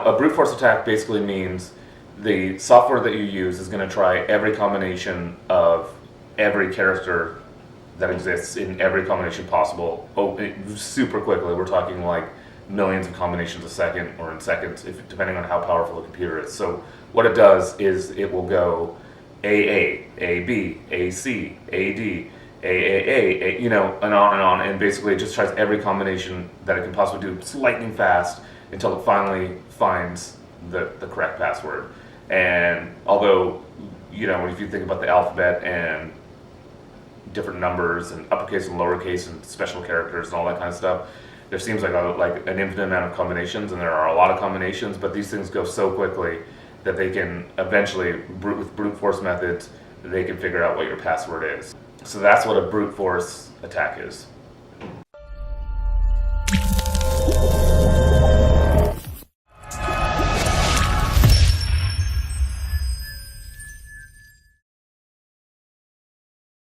A brute force attack basically means the software that you use is going to try every combination of every character that exists in every combination possible super quickly. We're talking like millions of combinations a second or in seconds, depending on how powerful the computer is. So what it does is it will go AA, AB, AC, AD, AAA, and on, and basically it just tries every combination that it can possibly do. It's lightning fast until it finally finds the correct password. And although, if you think about the alphabet and different numbers and uppercase and lowercase and special characters and all that kind of stuff, there seems like an infinite amount of combinations, and there are a lot of combinations, but these things go so quickly that they can eventually, with brute force methods, they can figure out what your password is. So that's what a brute force attack is.